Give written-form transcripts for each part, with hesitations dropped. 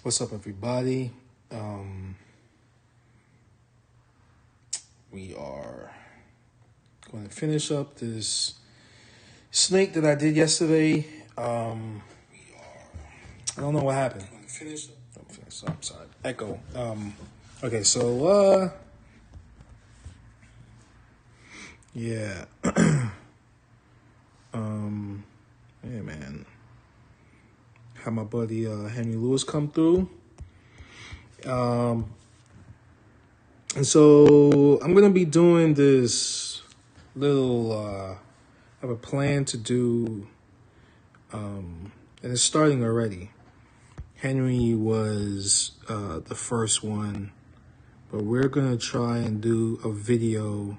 What's up, everybody? We are going to finish up this snake that I did yesterday. I don't know what happened. I'm sorry. Echo. Okay, so yeah. Yeah, man. Had my buddy Henry Lewis come through. And so I'm gonna be doing this little I have a plan to do and it's starting already. Henry was the first one, but we're gonna try and do a video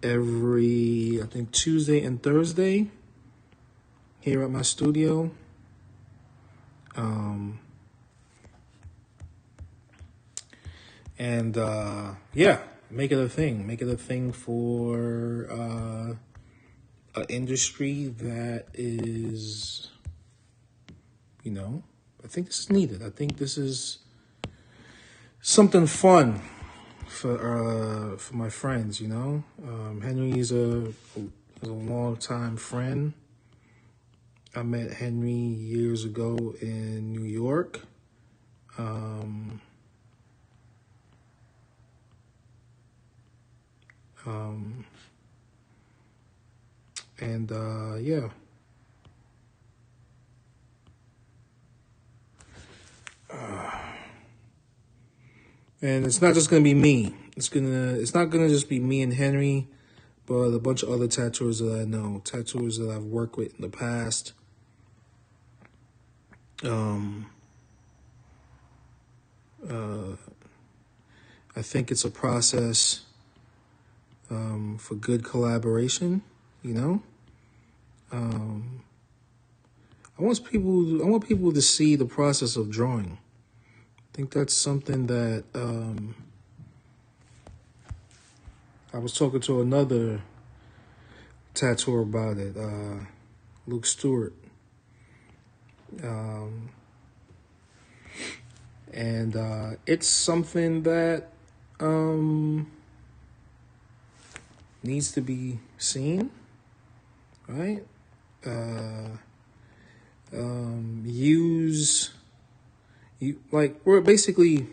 every, I think, Tuesday and Thursday here at my studio. And yeah, make it a thing. Make it a thing for an industry that is, I think this is needed. I think this is something fun for my friends. Henry is a long time friend. I met Henry years ago in New York. Yeah. And it's not just gonna be me. It's not gonna just be me and Henry, but a bunch of other tattooers that I know, tattooers that I've worked with in the past. I think it's a process for good collaboration. I want people to see the process of drawing. I think that's something that I was talking to another tattooer about it, Luke Stewart. And it's something that needs to be seen, right? We're basically,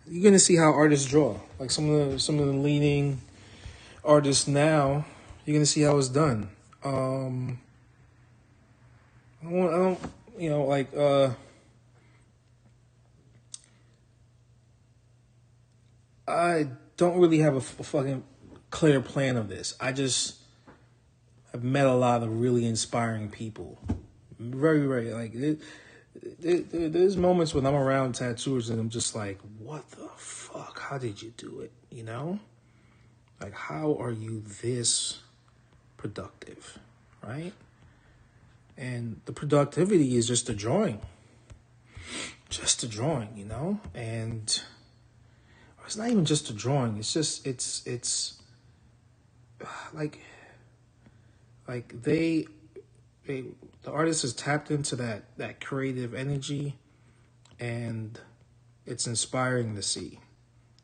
you're gonna see how artists draw. Like some of the leading artists now, you're gonna see how it's done. I don't really have a fucking clear plan of this. I've met a lot of really inspiring people. Very, very, there's moments when I'm around tattooers and I'm just like, what the fuck? How did you do it? Like, how are you this productive, right? And the productivity is just a drawing. Just a drawing, And it's not even just a drawing. It's just, it's like the artist has tapped into that creative energy, and it's inspiring to see.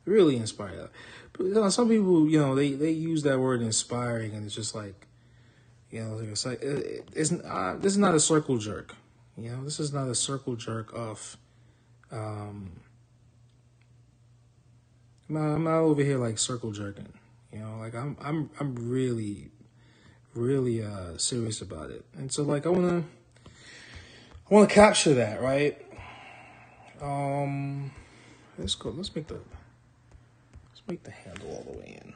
Really inspiring. But some people, they use that word inspiring, and it's just like, it's like this is not a circle jerk. This is not a circle jerk of. I'm not over here like circle jerking. I'm really serious about it. And so I wanna capture that, right? Let's go. Let's make the handle all the way in.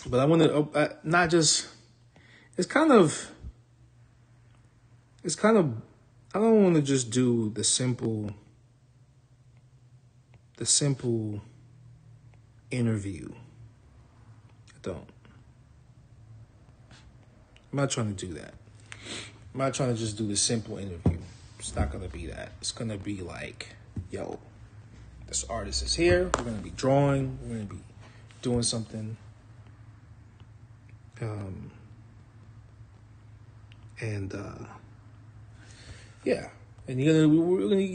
But I want to not just. It's kind of. I don't want to just do the simple interview. I don't. I'm not trying to do that. I'm not trying to just do the simple interview. It's not going to be that. It's going to be like, yo, this artist is here. We're going to be drawing. We're going to be doing something. Yeah. and you're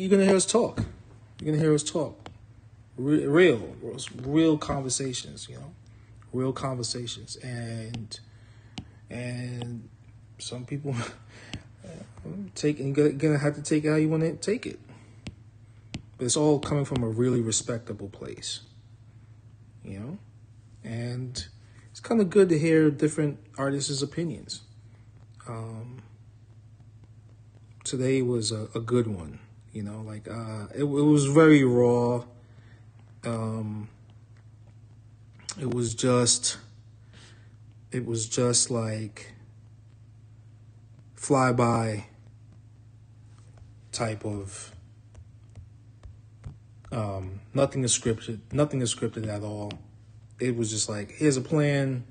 gonna hear us talk. You're gonna hear us talk, real conversations. Real conversations, and some people you're gonna have to take it how you want to take it. But it's all coming from a really respectable place, and it's kind of good to hear different artists' opinions. Today was a good one, it was very raw. It was just like flyby type of nothing is scripted at all. It was just like, here's a plan.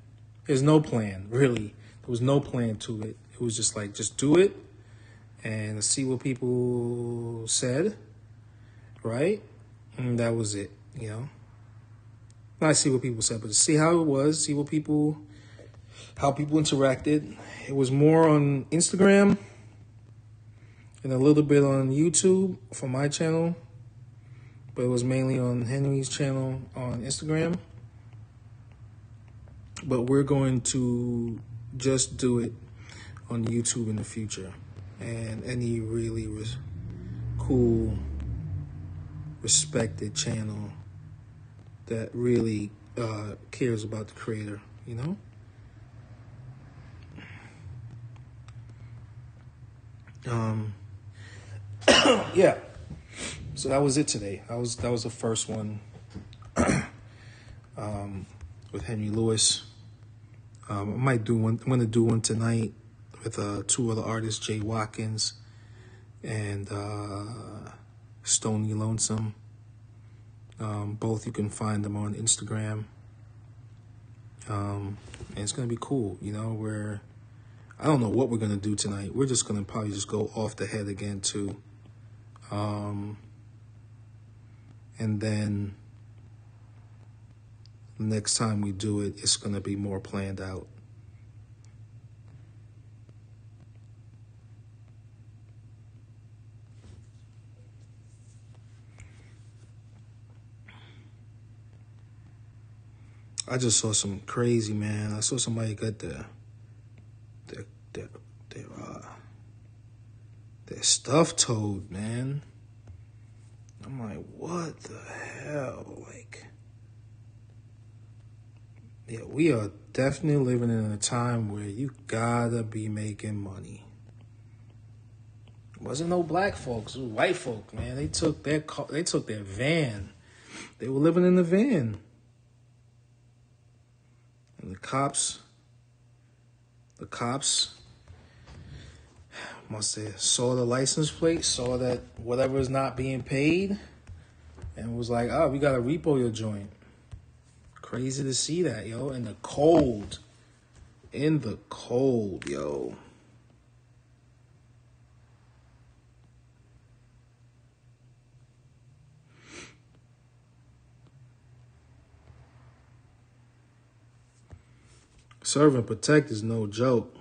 There's no plan, really. There was no plan to it. It was just like, just do it and see what people said, right? And that was it, Not see what people said, but to see how it was, see how people interacted. It was more on Instagram and a little bit on YouTube for my channel, but it was mainly on Henry's channel on Instagram. But we're going to just do it on YouTube in the future. And any really cool, respected channel that really cares about the creator, Yeah. So that was it today. That was the first one with Henry Lewis. I might do one. I'm gonna do one tonight with two other artists, Jay Watkins and Stony Lonesome. Both you can find them on Instagram. And it's gonna be cool, where I don't know what we're gonna do tonight. We're just gonna probably just go off the head again too. And then the next time we do it, it's gonna be more planned out. I just saw some crazy, man. I saw somebody got their stuff towed, man. I'm like, what the hell? Like, yeah, we are definitely living in a time where you gotta be making money. It wasn't no black folks, it was white folk, man. They took their car, they took their van. They were living in the van. And the cops must have saw the license plate, saw that whatever is not being paid, and was like, oh, we got to repo your joint. Crazy to see that, yo. In the cold, yo. Serve and protect is no joke.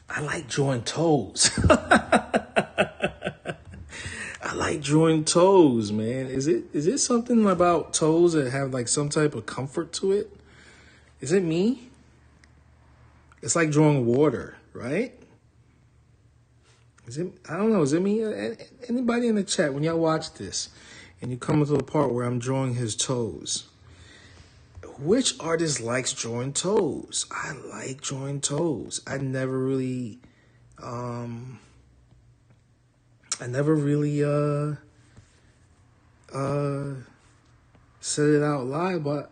I like drawing toes. I like drawing toes, man. Is it something about toes that have like some type of comfort to it? Is it me? It's like drawing water, right? Is it? I don't know. Is it me? Anybody in the chat, when y'all watch this and you come to the part where I'm drawing his toes, which artist likes drawing toes? I like drawing toes. I never really said it out loud, but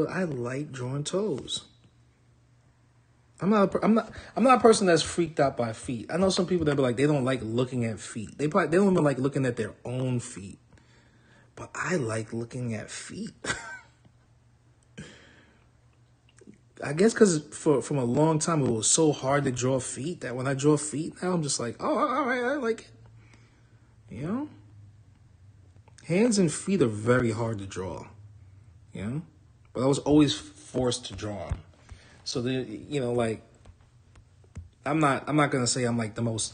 I like drawing toes. I'm not a person that's freaked out by feet. I know some people that be like, they don't like looking at feet. They don't even like looking at their own feet. But I like looking at feet. I guess because from a long time, it was so hard to draw feet that when I draw feet now, I'm just like, oh, all right, I like it. You know? Hands and feet are very hard to draw. You know? But I was always forced to draw them. So, like, I'm not going to say I'm like the most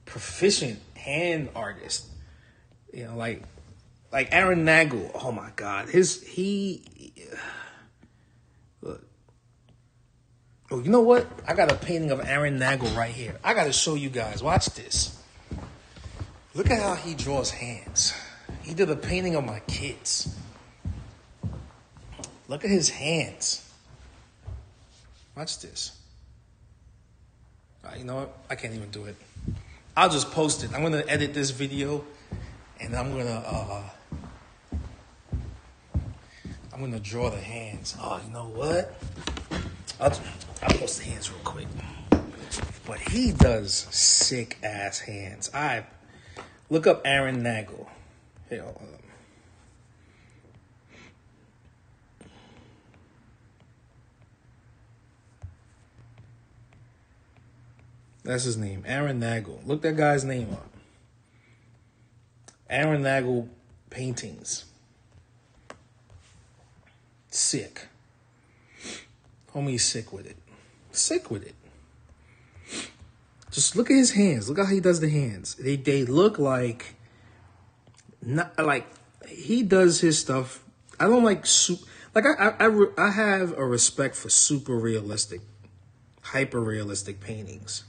proficient hand artist. You know, like Aaron Nagel. Oh, my God. Look. Oh, you know what? I got a painting of Aaron Nagel right here. I got to show you guys. Watch this. Look at how he draws hands. He did a painting of my kids. Look at his hands. Watch this. You know what? I can't even do it. I'll just post it. I'm going to edit this video, and I'm going to draw the hands. Oh, you know what? I'll post the hands real quick. But he does sick ass hands. Look up Aaron Nagel. Here, hold on. That's his name, Aaron Nagel. Look that guy's name up. Aaron Nagel paintings. Sick. Homie's sick with it. Sick with it. Just look at his hands. Look how he does the hands. They look like, not like he does his stuff. I don't like I have a respect for super realistic, hyper realistic paintings.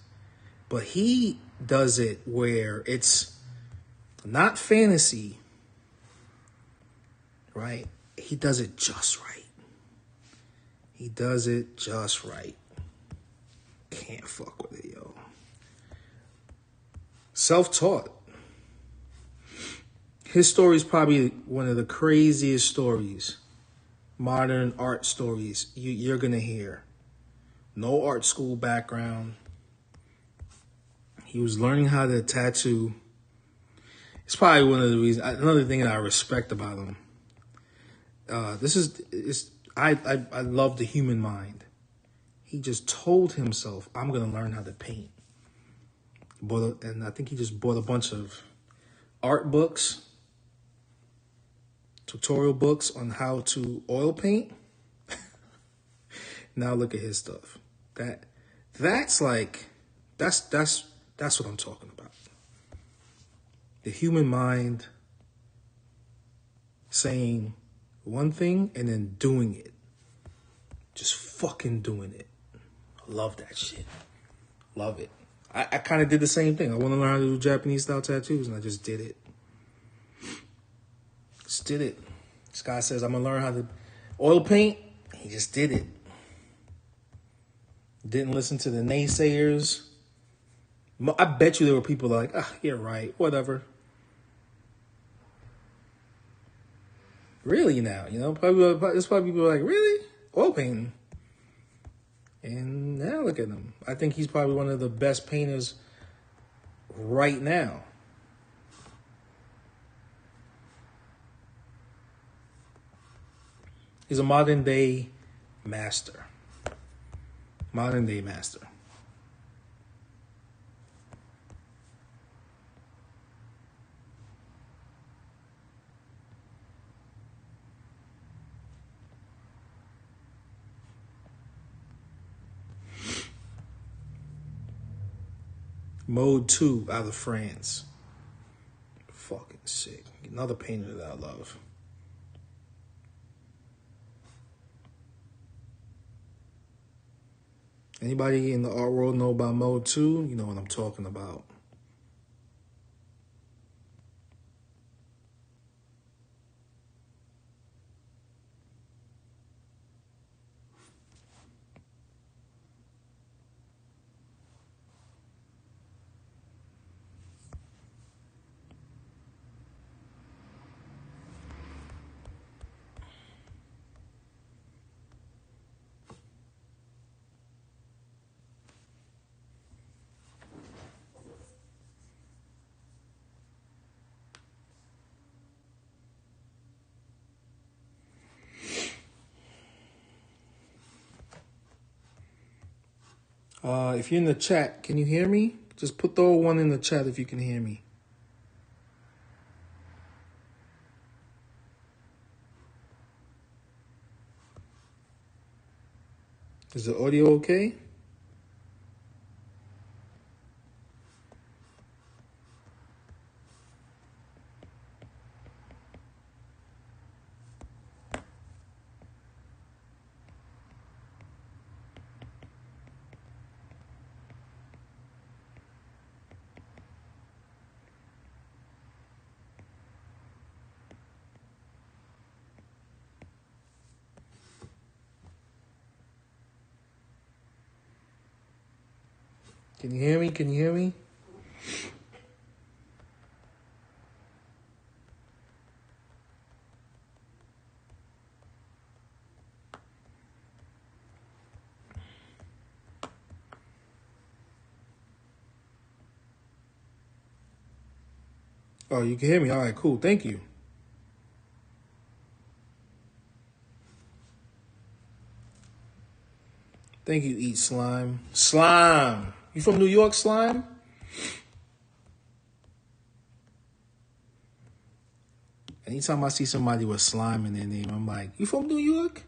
But he does it where it's not fantasy, right? He does it just right. He does it just right. Can't fuck with it, yo. Self-taught. His story is probably one of the craziest stories, modern art stories you're going to hear. No art school background. He was learning how to tattoo. It's probably one of the reasons. Another thing that I respect about him. I love the human mind. He just told himself, I'm going to learn how to paint. And I think he just bought a bunch of art books, tutorial books on how to oil paint. Now look at his stuff. That's what I'm talking about. The human mind saying one thing and then doing it. Just fucking doing it. I love that shit. Love it. I kind of did the same thing. I want to learn how to do Japanese style tattoos, and I just did it. Just did it. This guy says, I'm going to learn how to oil paint. He just did it. Didn't listen to the naysayers. I bet you there were people like, yeah, right, whatever. Really now, there's probably people like, really? Oil painting? And now look at him. I think he's probably one of the best painters right now. He's a modern day master. Modern day master. Mode 2 out of France. Fucking sick. Another painter that I love. Anybody in the art world know about Mode 2? You know what I'm talking about. If you're in the chat, can you hear me? Just throw one in the chat if you can hear me. Is the audio okay? Can you hear me? Can you hear me? Oh, you can hear me. All right, cool. Thank you. Thank you, Eat Slime. Slime. You from New York, Slime? Anytime I see somebody with slime in their name, I'm like, you from New York?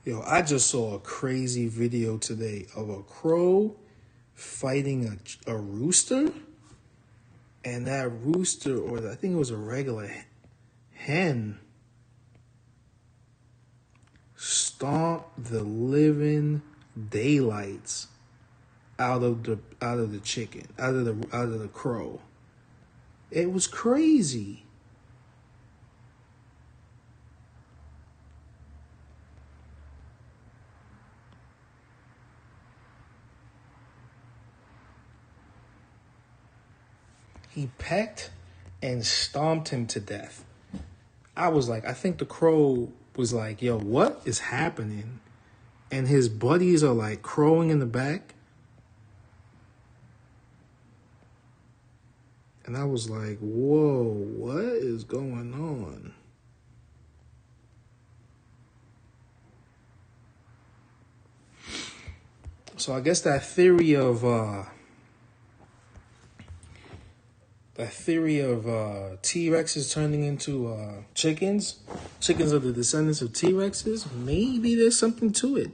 Yo, I just saw a crazy video today of a crow fighting a rooster, and that rooster, or I think it was a regular hen, stomped the living daylights out of the chicken, out of the crow. It was crazy. He pecked and stomped him to death. I was like, I think the crow was like, yo, what is happening? And his buddies are like crowing in the back. And I was like, whoa, what is going on? So I guess that theory of T-Rexes turning into chickens are the descendants of T-Rexes, maybe there's something to it.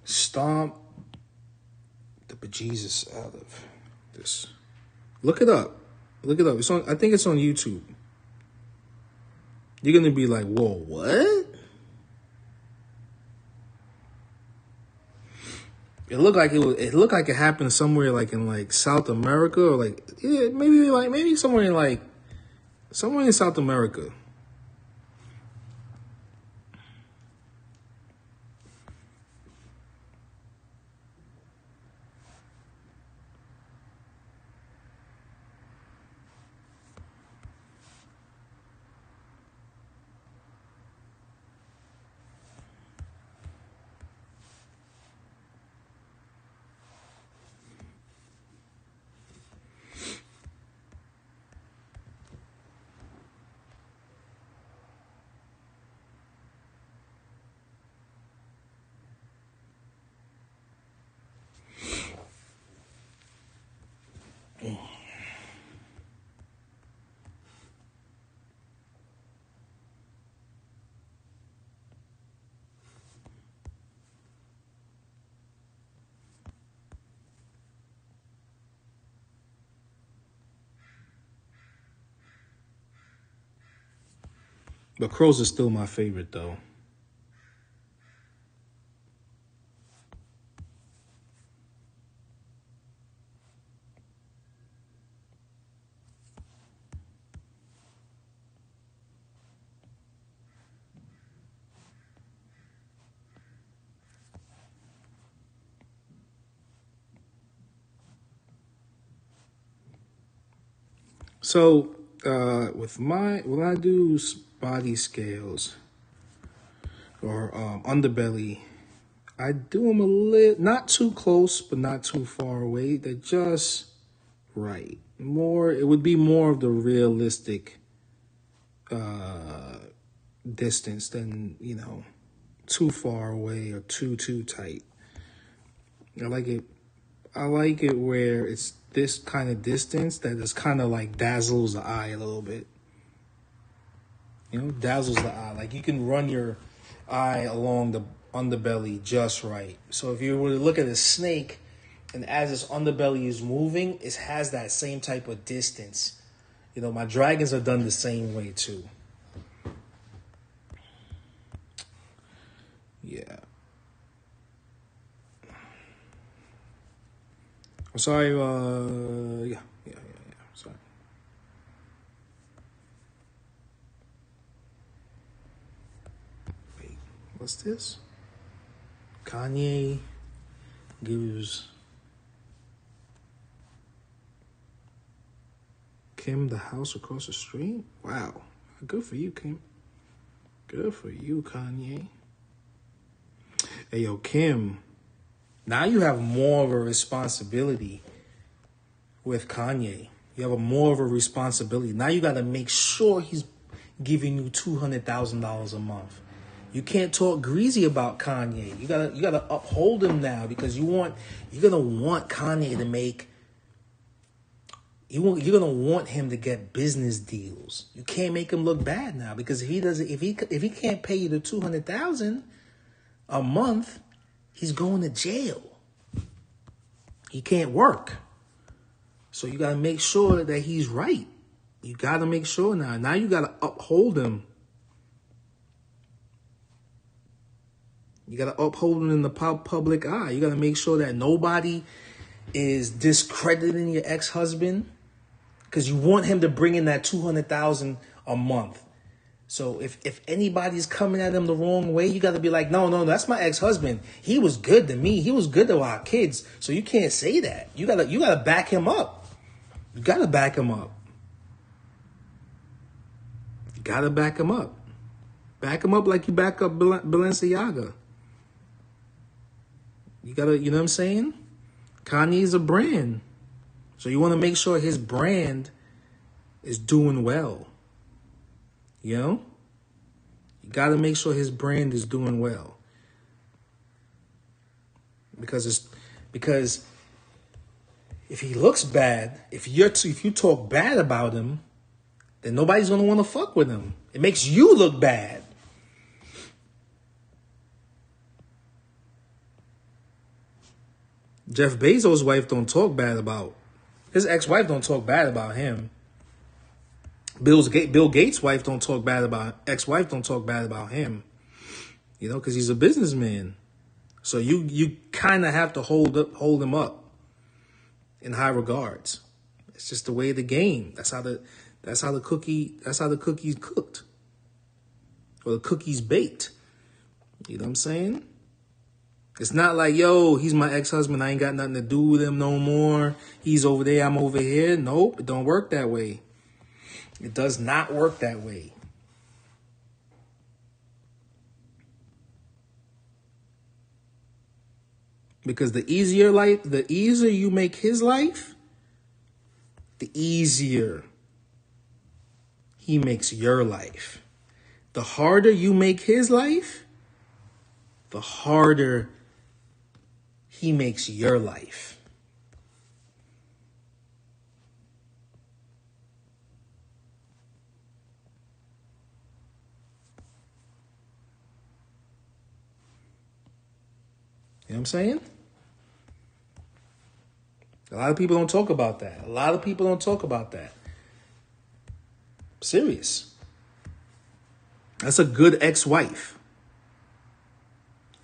Stomp the bejesus out of this. Look it up. Look it up. It's on. I think it's on YouTube. You're gonna be like, "Whoa, what?" It looked like it was. It looked like it happened somewhere like in like South America or maybe somewhere in South America. But crows are still my favorite though. So when I do body scales or underbelly, I do them a little, not too close, but not too far away. They're just right. It would be more of the realistic distance than, too far away or too tight. I like it. I like it where it's this kind of distance that is kind of like dazzles the eye a little bit. Dazzles the eye. Like you can run your eye along the underbelly just right. So if you were to look at a snake, and as its underbelly is moving, it has that same type of distance. My dragons are done the same way too. Yeah. I'm sorry. Yeah. Sorry. What's this? Kanye gives Kim the house across the street? Wow. Good for you, Kim. Good for you, Kanye. Hey, yo, Kim. Now you have more of a responsibility with Kanye. You have more of a responsibility. Now you got to make sure he's giving you $200,000 a month. You can't talk greasy about Kanye. You gotta uphold him now, because you're gonna want Kanye to make. You're gonna want him to get business deals. You can't make him look bad now, because if he can't pay you the $200,000 a month, he's going to jail. He can't work. So you gotta make sure that he's right. You gotta make sure now. Now you gotta uphold him. You got to uphold him in the public eye. You got to make sure that nobody is discrediting your ex-husband, because you want him to bring in that $200,000 a month. So if anybody's coming at him the wrong way, you got to be like, no, that's my ex-husband. He was good to me. He was good to our kids. So you can't say that. You got to back him up. You got to back him up. You got to back him up. Back him up like you back up Balenciaga. You gotta, you know what I'm saying? Kanye's a brand. So you want to make sure his brand is doing well. You know? You got to make sure his brand is doing well. Because if he looks bad, if you talk bad about him, then nobody's going to want to fuck with him. It makes you look bad. Jeff Bezos' wife don't talk bad about his ex-wife. Don't talk bad about him. Bill Gates' wife don't talk bad about ex-wife. Don't talk bad about him. You know, because he's a businessman. So you kind of have to hold him up in high regards. It's just the way of the game. That's how the cookie's cooked, or the cookie's baked. You know what I'm saying? It's not like, yo, he's my ex-husband. I ain't got nothing to do with him no more. He's over there. I'm over here. Nope. It don't work that way. It does not work that way. Because the easier you make his life, the easier he makes your life. The harder you make his life, the harder he makes your life. You know what I'm saying? A lot of people don't talk about that. Serious. That's a good ex-wife.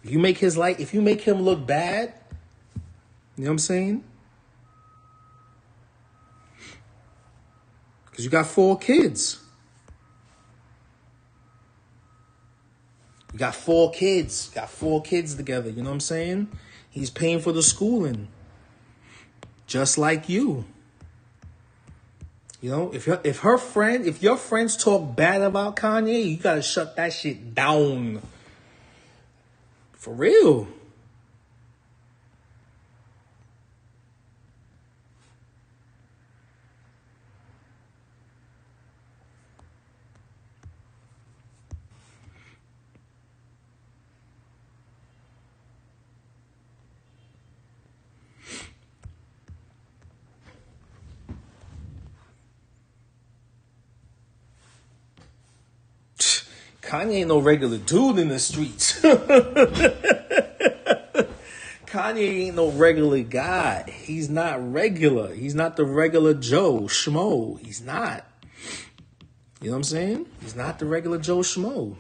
If you make him look bad, you know what I'm saying? Because you got 4 kids. You got 4 kids. Got 4 kids together. You know what I'm saying? He's paying for the schooling. Just like you. You know, if your friends talk bad about Kanye, you gotta shut that shit down. For real. Kanye ain't no regular dude in the streets. Kanye ain't no regular guy. He's not regular. He's not the regular Joe Schmo. He's not. You know what I'm saying? He's not the regular Joe Schmo.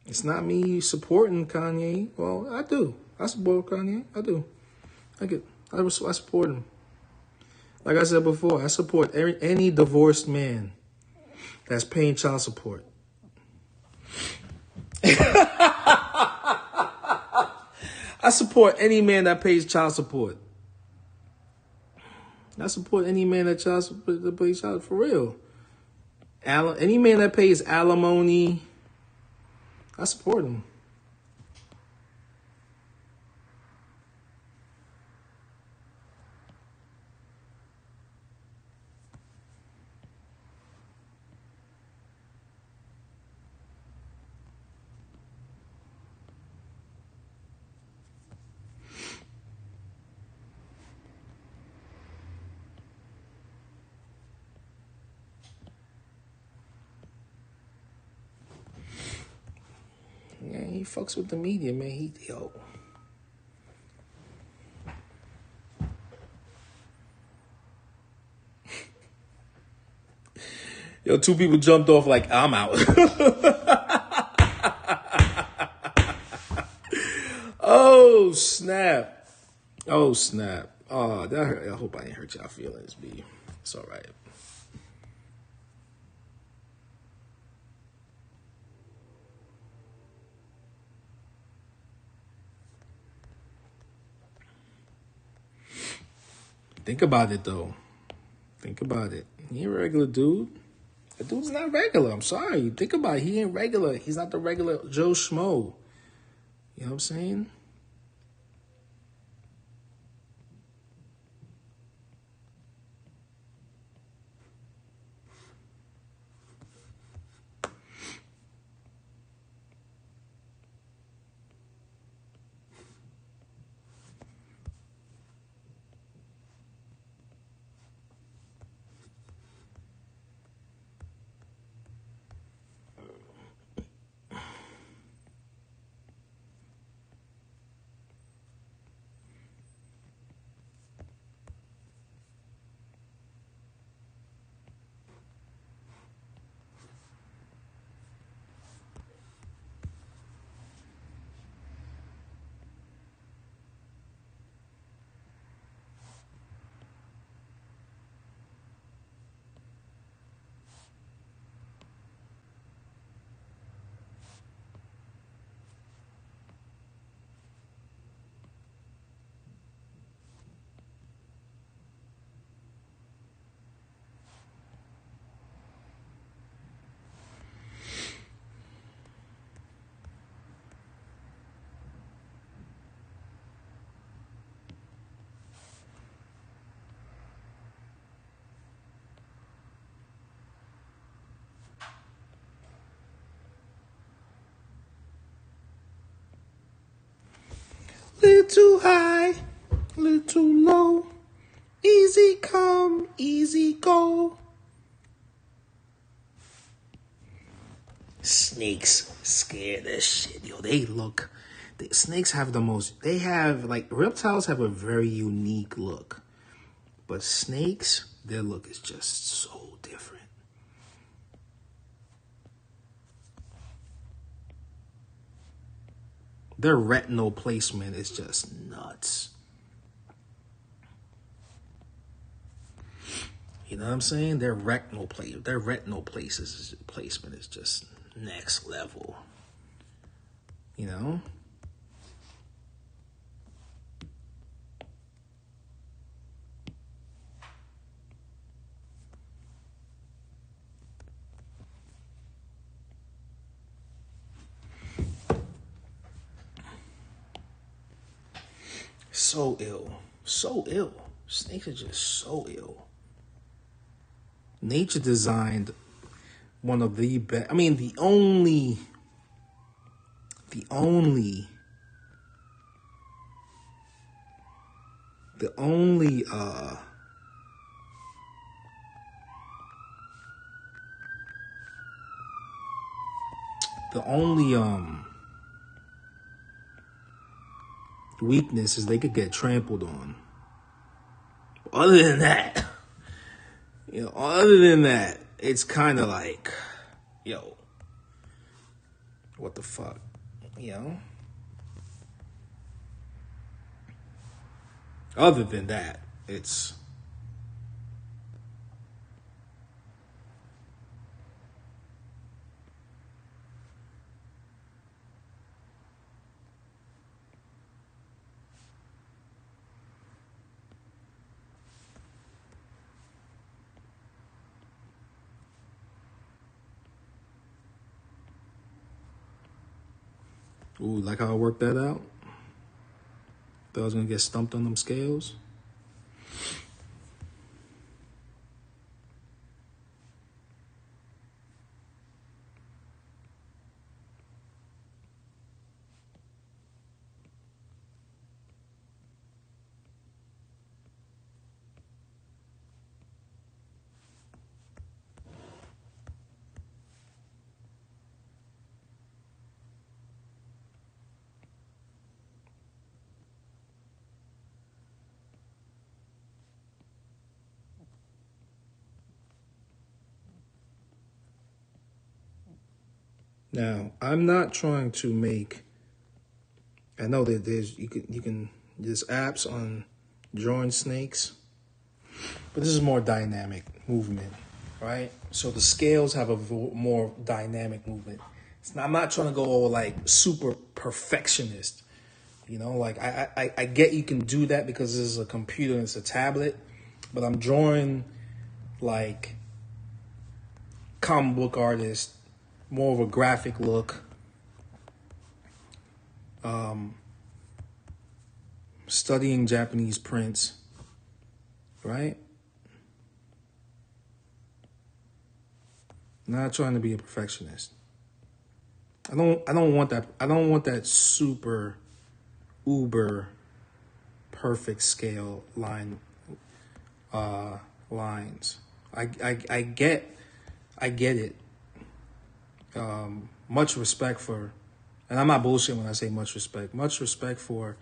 It's not me supporting Kanye. Well, I do. I support Kanye. I do. I support him. Like I said before, I support any divorced man that's paying child support. I support any man that pays child support. I support any man that pays child for real. Any man that pays alimony, I support him. Yeah, he fucks with the media, man. Yo, two people jumped off like, I'm out. Oh, snap. Oh, snap. Oh, that hurt. I hope I didn't hurt y'all feelings, B. It's all right. Think about it, though. Think about it. He ain't a regular dude. The dude's not regular. I'm sorry. Think about it. He ain't regular. He's not the regular Joe Schmo. You know what I'm saying? Little too high, little too low. Easy come, easy go. Snakes scared as shit. Yo, snakes have reptiles have a very unique look. But snakes, their look is just so different. Their retinal placement is just nuts. You know what I'm saying? Their retinal placement is just next level. You know? So ill. So ill. Snakes are just so ill. Nature designed one of the best. I mean, the only weakness is they could get trampled on. Other than that, it's kind of like, yo, what the fuck, you know? Other than that, it's ooh, like how I worked that out. Thought I was gonna get stumped on them scales. Now, I'm not trying to make. I know that there's apps on drawing snakes, but this is more dynamic movement, right? So the scales have a more dynamic movement. I'm not trying to go all like super perfectionist, you know. Like I get you can do that because this is a computer and it's a tablet, but I'm drawing like comic book artist, more of a graphic look. Studying Japanese prints, right? Not trying to be a perfectionist. I don't want that. I don't want that super uber perfect scale lines. I get it. Much respect for, and I'm not bullshitting when I say much respect. Much respect for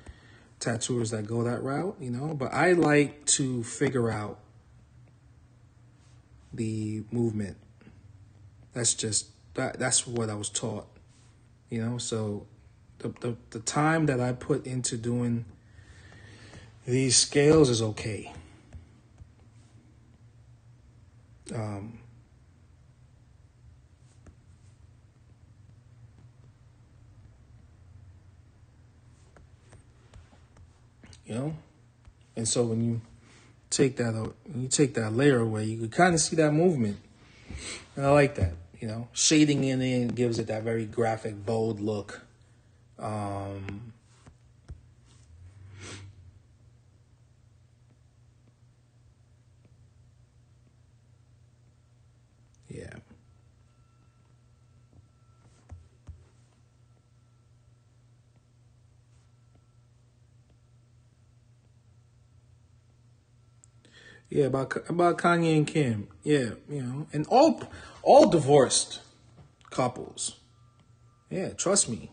tattooers that go that route, you know. But I like to figure out the movement. That's what I was taught, you know. So the time that I put into doing these scales is okay. You know, and so when you take that layer away, you can kind of see that movement, and I like that. You know, shading in it gives it that very graphic, bold look. Yeah. Yeah, about Kanye and Kim. Yeah, you know, and all divorced couples. Yeah, trust me.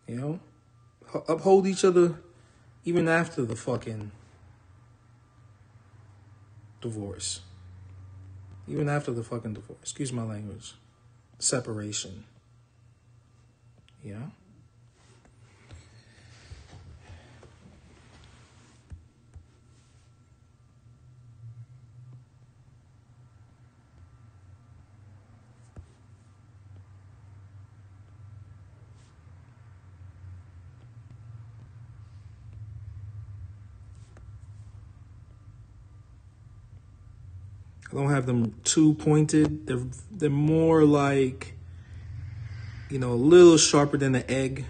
You know, uphold each other even after the fucking divorce. Even after the fucking divorce. Excuse my language. Separation. You know? I don't have them too pointed. They're more like, you know, a little sharper than an egg.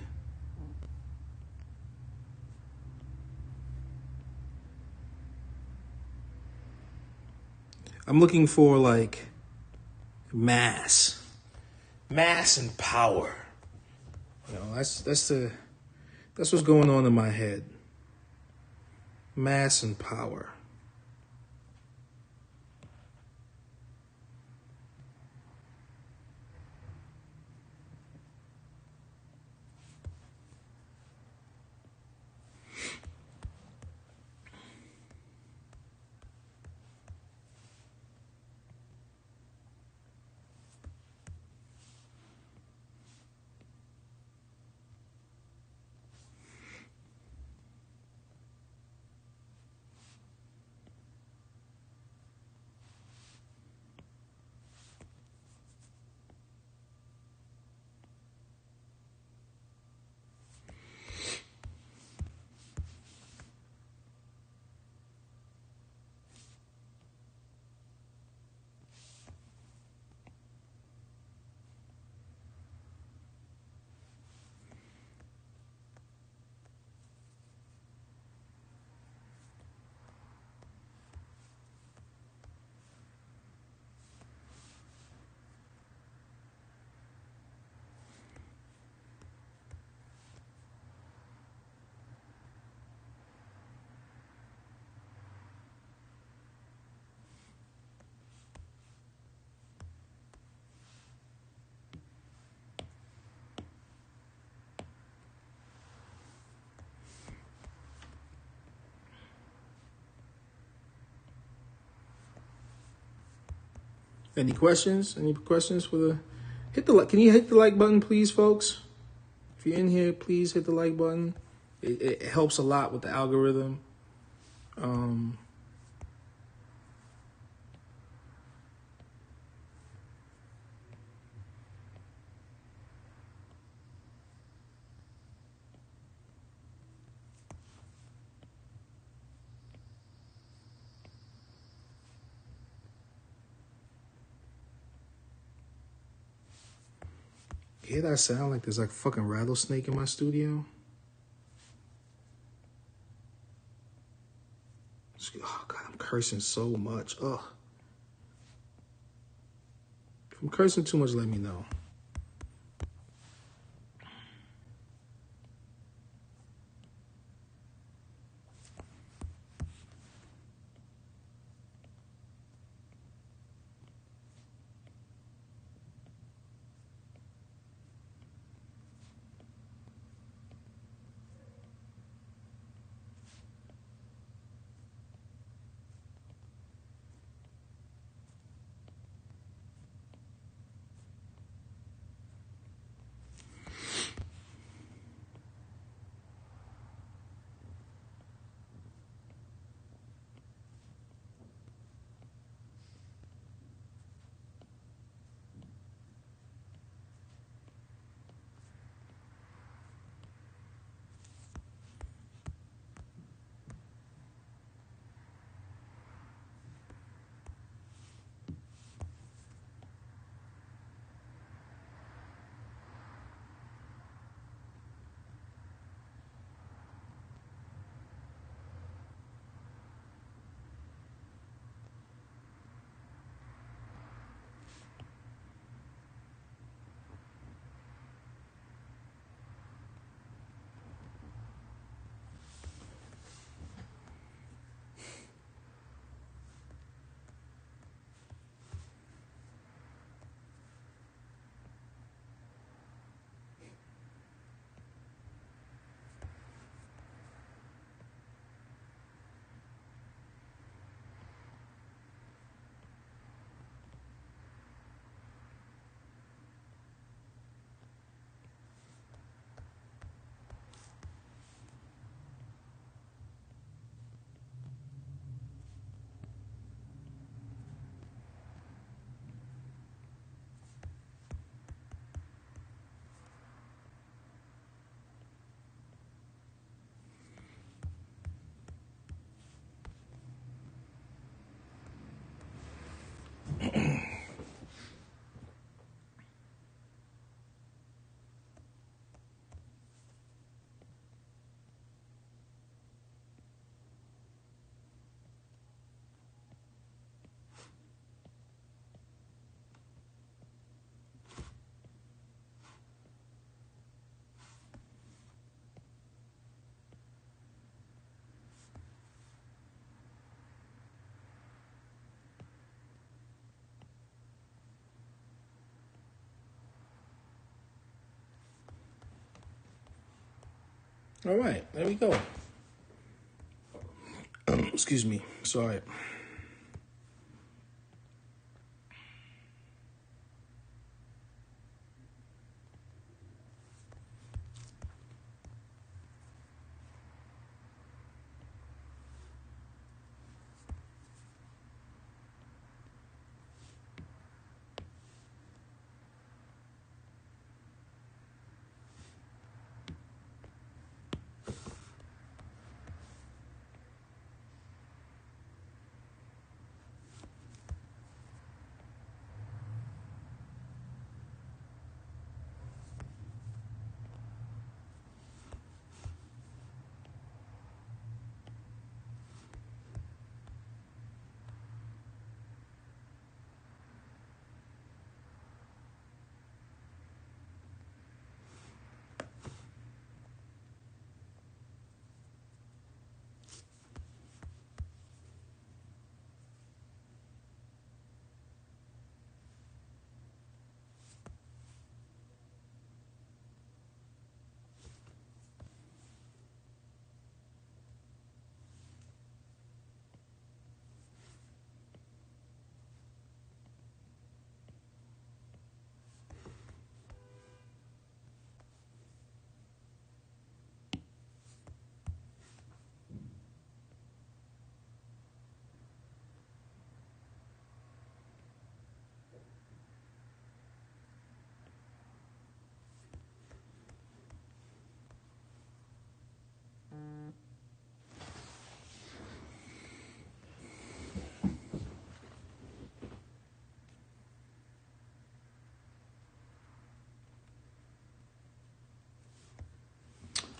I'm looking for like mass and power. You know, that's what's going on in my head. Mass and power. Any questions? Any questions for the hit the like? Can you hit the like button, please, folks? If you're in here, please hit the like button. It helps a lot with the algorithm. Hear that sound? Like there's like a fucking rattlesnake in my studio. Oh God, I'm cursing so much. Ugh. If I'm cursing too much, let me know. All right, there we go. Excuse me. Sorry.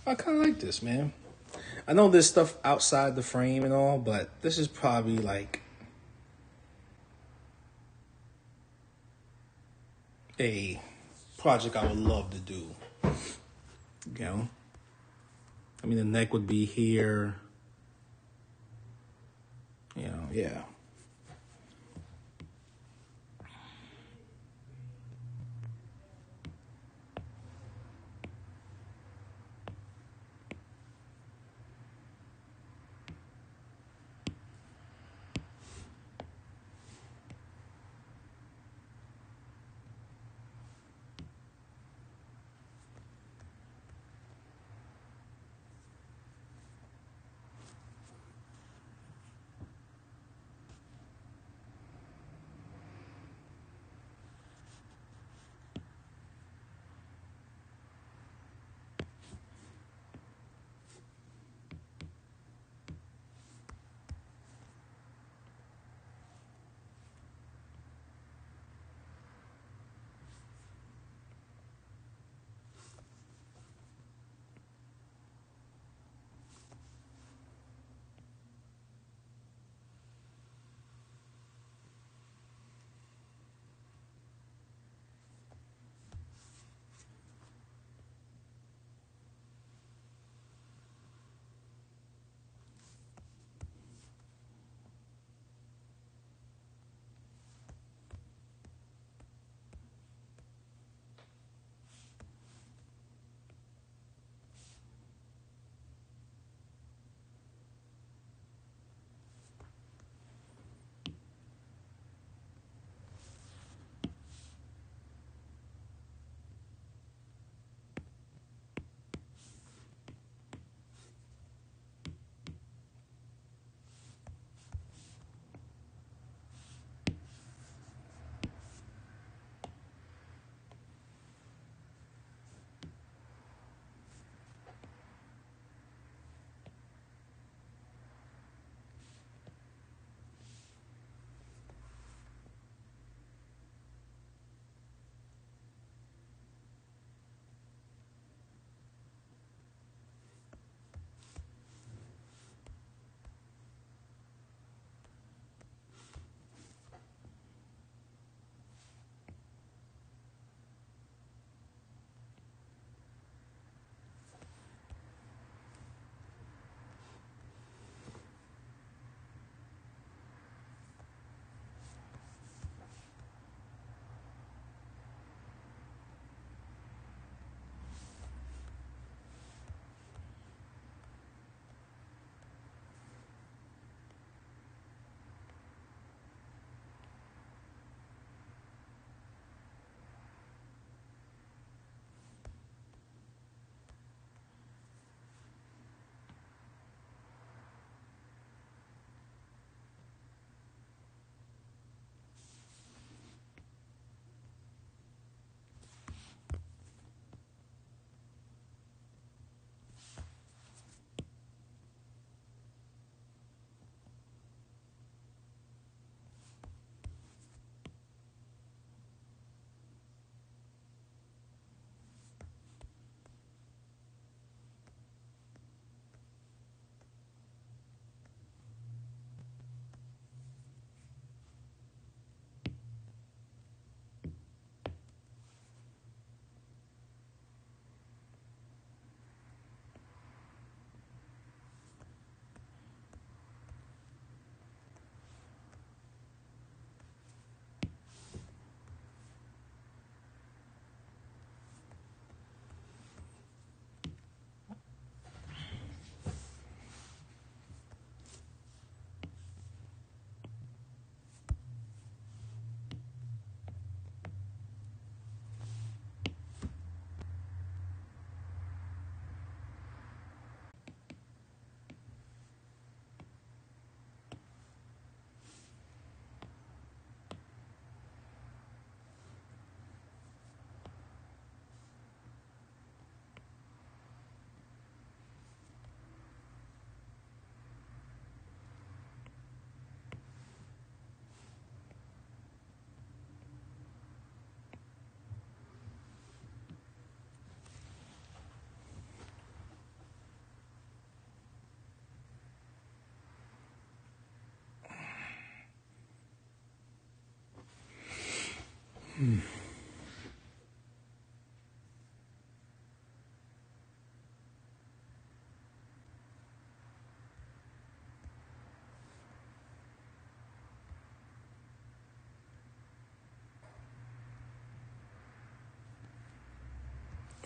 I kind of like this, man. I know there's stuff outside the frame and all, but this is probably like a project I would love to do. You know, I mean, the neck would be here. You know, yeah.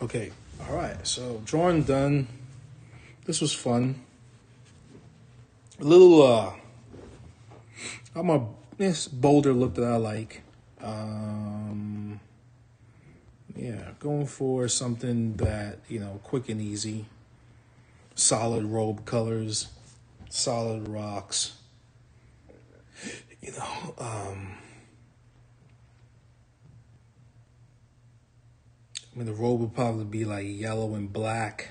Okay, all right. So drawing done. This was fun. A little I'm a this bolder look that I like. Yeah, going for something that, quick and easy. Solid robe colors, solid rocks. You know, the robe would probably be like yellow and black,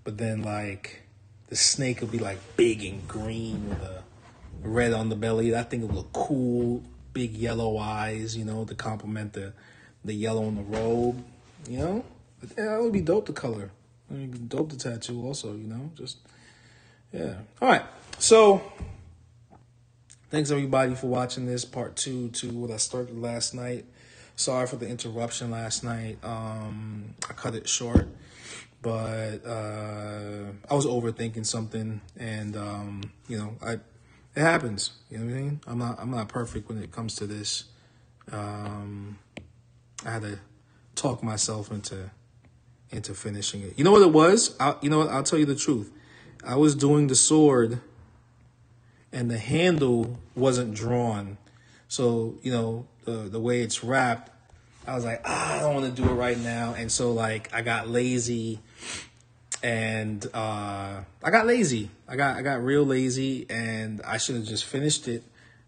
but then like the snake would be like big and green with a red on the belly. I think it would look cool. Big yellow eyes, to complement the yellow in the robe. Yeah, that would be dope to color. It would be dope to tattoo also. Just yeah. All right, so. Thanks everybody for watching this part 2 to what I started last night. Sorry for the interruption last night. I cut it short, but I was overthinking something, and it happens. You know what I mean? I'm not perfect when it comes to this. I had to talk myself into finishing it. You know what it was? I'll tell you the truth. I was doing the sword, and the handle wasn't drawn. So, the way it's wrapped, I was like, I don't want to do it right now. And so, like, I got lazy, and I got real lazy, and I should have just finished it,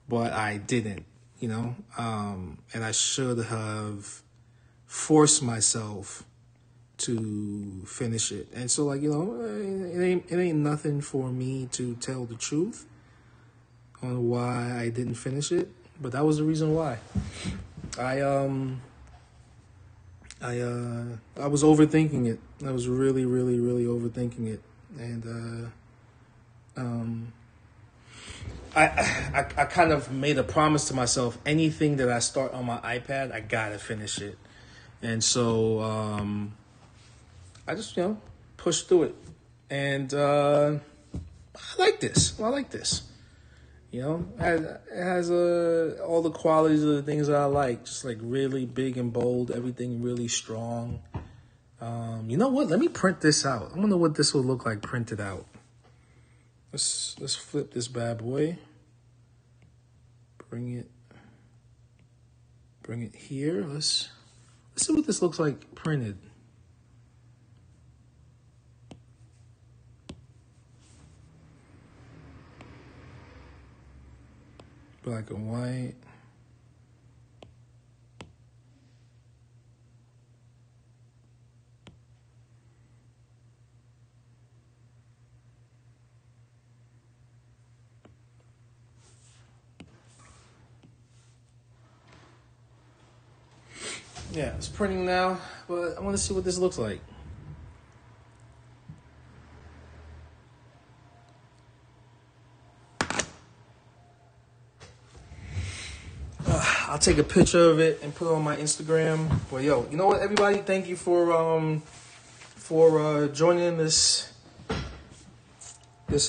but I didn't, and I should have forced myself to finish it. And so, like, it ain't nothing for me to tell the truth on why I didn't finish it, but that was the reason why. I was overthinking it. I was really, really, really overthinking it, and I kind of made a promise to myself: anything that I start on my iPad, I gotta finish it, and so I just pushed through it, and I like this. I like this. It has all the qualities of the things that I like. Just like really big and bold, everything really strong. You know what? Let me print this out. I wonder what this will look like printed out. Let's flip this bad boy. Bring it here. Let's see what this looks like printed. Black and white. Yeah, it's printing now, but I want to see what this looks like. I'll take a picture of it and put it on my Instagram. But yo, you know what, everybody? Thank you for joining this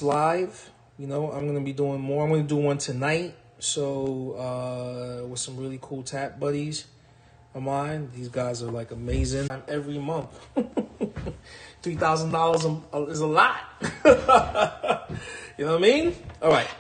live. I'm gonna be doing more. I'm gonna do one tonight. So with some really cool tap buddies of mine. These guys are like amazing. Every month, $3,000 is a lot. You know what I mean? All right.